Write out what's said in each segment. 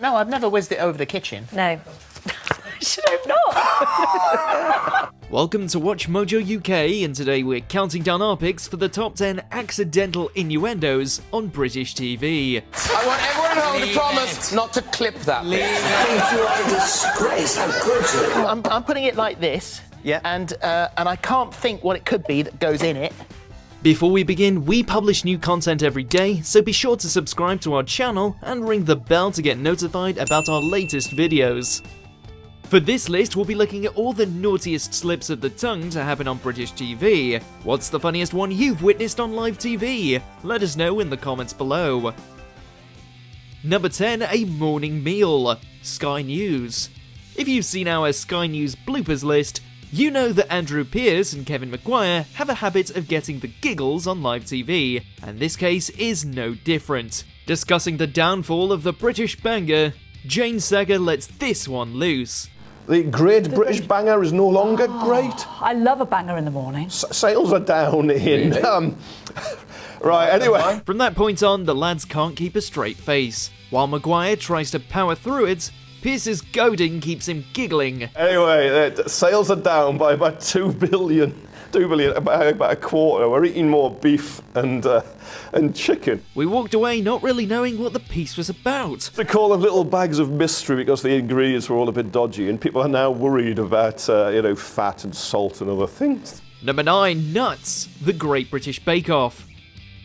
No, I've never whizzed it over the kitchen. No. I should hope not. Welcome to WatchMojo UK, and today we're counting down our picks for the top 10 accidental innuendos on British TV. I want everyone at home to promise not to clip that. I think you are a disgrace. How could you? I'm putting it like this. Yeah. And I can't think what it could be that goes in it. Before we begin, we publish new content every day, so be sure to subscribe to our channel and ring the bell to get notified about our latest videos. For this list, we'll be looking at all the naughtiest slips of the tongue to happen on British TV. What's the funniest one you've witnessed on live TV? Let us know in the comments below. Number 10, a morning meal. Sky News. If you've seen our Sky News bloopers list, you know that Andrew Piers and Kevin Maguire have a habit of getting the giggles on live TV, and this case is no different. Discussing the downfall of the British banger, Jane Sager lets this one loose. The great British banger is no longer great. I love a banger in the morning. Sales are down in... Right, anyway. From that point on, the lads can't keep a straight face. While Maguire tries to power through it, Pierce's goading keeps him giggling. Anyway, sales are down by about 2 billion. 2 billion, about a quarter. We're eating more beef and chicken. We walked away not really knowing what the piece was about. They call them little bags of mystery because the ingredients were all a bit dodgy, and people are now worried about, fat and salt and other things. Number 9, Nuts, the Great British Bake Off.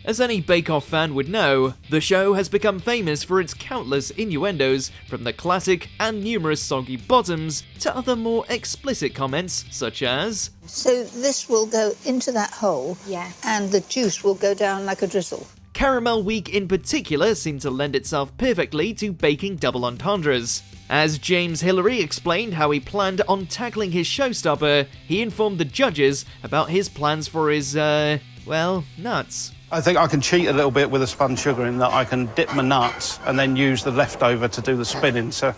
As any Bake Off fan would know, the show has become famous for its countless innuendos, from the classic and numerous soggy bottoms to other more explicit comments such as, "So this will go into that hole, Yeah. and the juice will go down like a drizzle." Caramel Week in particular seemed to lend itself perfectly to baking double entendres. As James Hillary explained how he planned on tackling his showstopper, he informed the judges about his plans for his, nuts. I think I can cheat a little bit with the spun sugar in that I can dip my nuts and then use the leftover to do the spinning, so...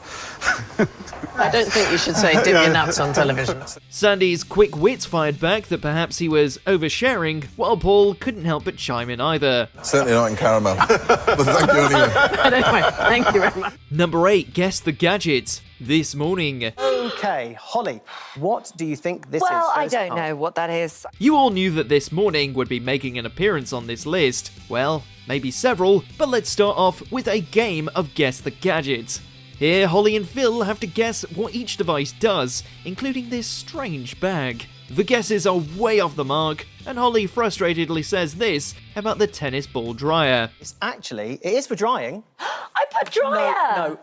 I don't think you should say dip your nuts on television. Sandy's quick wits fired back that perhaps he was oversharing, while Paul couldn't help but chime in either. Certainly not in caramel, but thank you anyway. I don't know. Thank you very much. Number 8, Guess the Gadget. This morning. Okay, Holly, what do you think this is? Well, I don't know what that is. You all knew that This Morning would be making an appearance on this list. Well, maybe several, but let's start off with a game of Guess the Gadget. Here, Holly and Phil have to guess what each device does, including this strange bag. The guesses are way off the mark, and Holly frustratedly says this about the tennis ball dryer. It is for drying. I put dryer.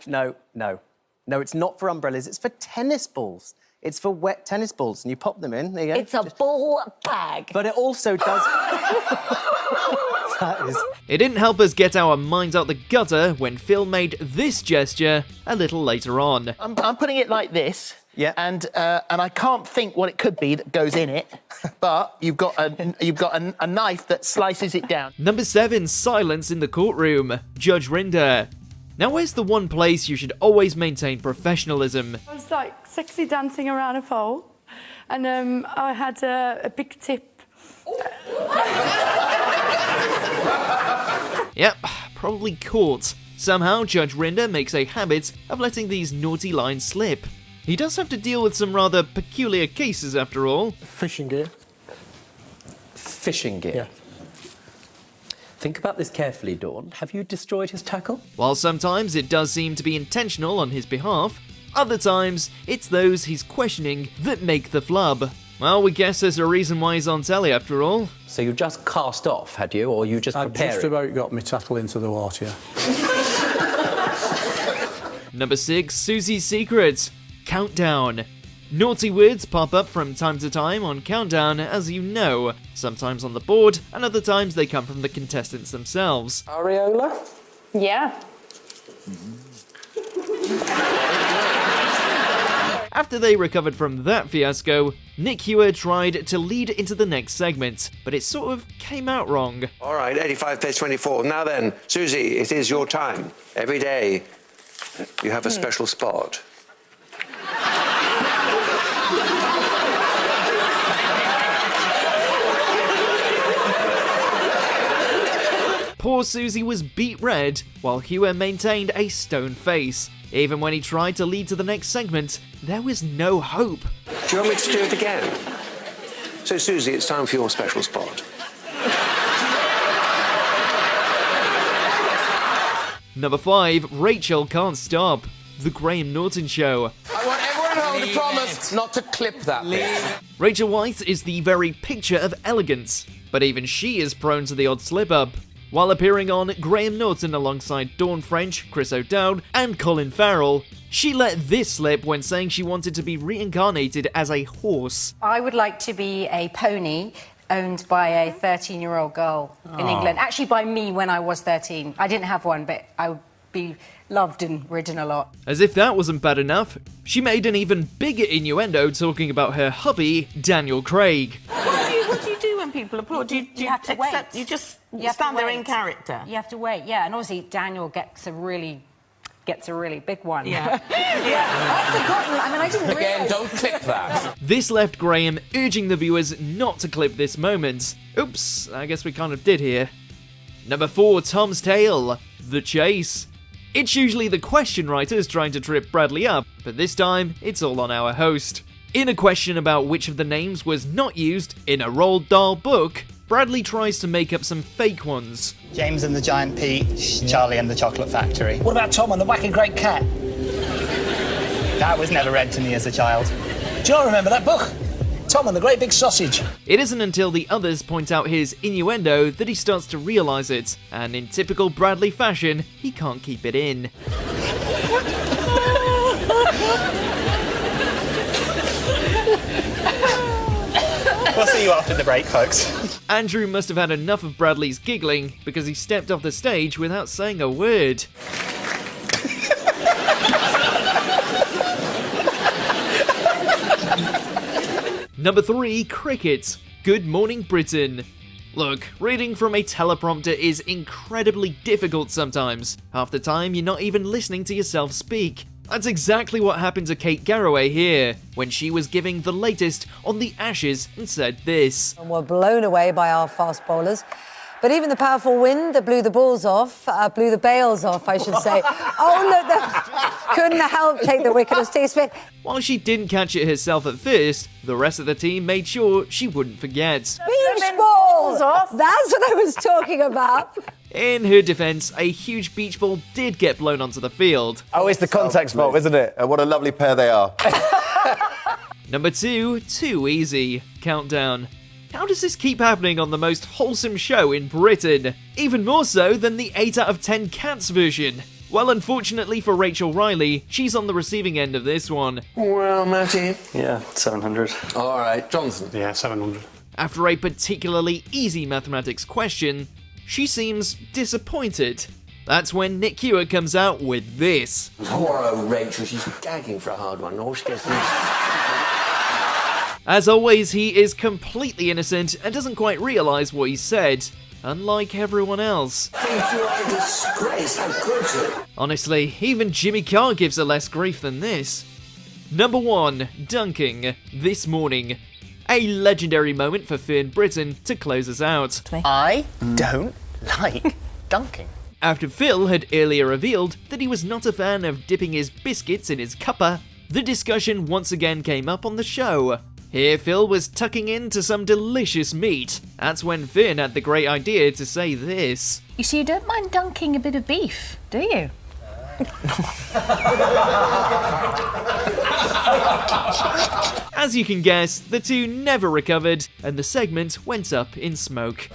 No, it's not for umbrellas, it's for tennis balls. It's for wet tennis balls, and you pop them in, there you go. It's a ball bag. But it also does... That is... It didn't help us get our minds out the gutter when Phil made this gesture a little later on. I'm putting it like this. Yeah. And I can't think what it could be that goes in it. But you've got a knife that slices it down. Number 7, Silence in the Courtroom. Judge Rinder. Now, where's the one place you should always maintain professionalism? I was like sexy dancing around a pole, and I had a big tip. Yep, probably caught. Somehow, Judge Rinder makes a habit of letting these naughty lines slip. He does have to deal with some rather peculiar cases after all. Fishing gear. Fishing gear? Yeah. Think about this carefully, Dawn. Have you destroyed his tackle? While sometimes it does seem to be intentional on his behalf, other times it's those he's questioning that make the flub. Well, we guess there's a reason why he's on telly after all. So you just cast off, had you, or you just prepared? I've just about got my tackle into the water, yeah. Number 6, Susy Secrets. Countdown. Naughty words pop up from time to time on Countdown, as you know, sometimes on the board, and other times they come from the contestants themselves. Areola? Yeah. After they recovered from that fiasco, Nick Hewer tried to lead into the next segment, but it sort of came out wrong. All right, 85 page 24. Now then, Susie, it is your time. Every day you have a special spot. Poor Susie was beet red, while Hewer maintained a stone face. Even when he tried to lead to the next segment, there was no hope. Do you want me to do it again? So, Susie, it's time for your special spot. Number 5, Rachel Can't Stop. The Graham Norton Show. I want everyone at home to promise not to clip that bit. Rachel Weisz is the very picture of elegance, but even she is prone to the odd slip-up. While appearing on Graham Norton alongside Dawn French, Chris O'Dowd, and Colin Farrell, she let this slip when saying she wanted to be reincarnated as a horse. I would like to be a pony owned by a 13-year-old girl in England. Actually, by me when I was 13. I didn't have one, but I would be loved and ridden a lot. As if that wasn't bad enough, she made an even bigger innuendo talking about her hubby, Daniel Craig. What do you do when people applaud? Do you have to accept, wait. You just You have stand to there wait. in character? You have to wait, yeah. And obviously, Daniel gets a really big one. Yeah. I've forgotten. I mean, I didn't realise. Again, don't clip that. This left Graham urging the viewers not to clip this moment. Oops, I guess we kind of did here. Number 4, Tom's Tale. The Chase. It's usually the question writers trying to trip Bradley up, but this time, it's all on our host. In a question about which of the names was not used in a Roald Dahl book, Bradley tries to make up some fake ones. James and the Giant Peach, Charlie and the Chocolate Factory. What about Tom and the Wacky Great Cat? That was never read to me as a child. Do you remember that book? Tom and the Great Big Sausage. It isn't until the others point out his innuendo that he starts to realise it, and in typical Bradley fashion, he can't keep it in. We'll see you after the break, folks. Andrew must have had enough of Bradley's giggling because he stepped off the stage without saying a word. Number 3, Cricket. Good Morning Britain. Look, reading from a teleprompter is incredibly difficult sometimes. Half the time, you're not even listening to yourself speak. That's exactly what happened to Kate Garraway here, when she was giving the latest on the Ashes and said this. And were blown away by our fast bowlers. But even the powerful wind that blew the balls off, blew the bails off, I should say. Oh, look, couldn't help take the wicket of Steve Smith. While she didn't catch it herself at first, the rest of the team made sure she wouldn't forget. Beach balls off. That's what I was talking about. In her defence, a huge beach ball did get blown onto the field. Oh, it's the context fault, isn't it? What a lovely pair they are. Number 2, Too Easy. Countdown. How does this keep happening on the most wholesome show in Britain? Even more so than the 8 out of 10 Cats version. Well, unfortunately for Rachel Riley, she's on the receiving end of this one. Well, Matty. Yeah, 700. All right, Jonathan. Yeah, 700. After a particularly easy mathematics question, she seems disappointed. That's when Nick Hewitt comes out with this. Poor old Rachel, she's gagging for a hard one. All she gets As always, he is completely innocent and doesn't quite realise what he said, unlike everyone else. think you are a disgrace. How could you? Honestly, even Jimmy Carr gives her less grief than this. Number 1, Dunking. This Morning. A legendary moment for Fern Britton to close us out. I don't like dunking. After Phil had earlier revealed that he was not a fan of dipping his biscuits in his cuppa, the discussion once again came up on the show. Here Phil was tucking into some delicious meat. That's when Fern had the great idea to say this. You see, you don't mind dunking a bit of beef, do you? As you can guess, the two never recovered, and the segment went up in smoke.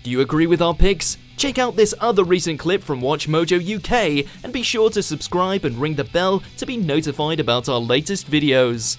Do you agree with our picks? Check out this other recent clip from WatchMojo UK and be sure to subscribe and ring the bell to be notified about our latest videos.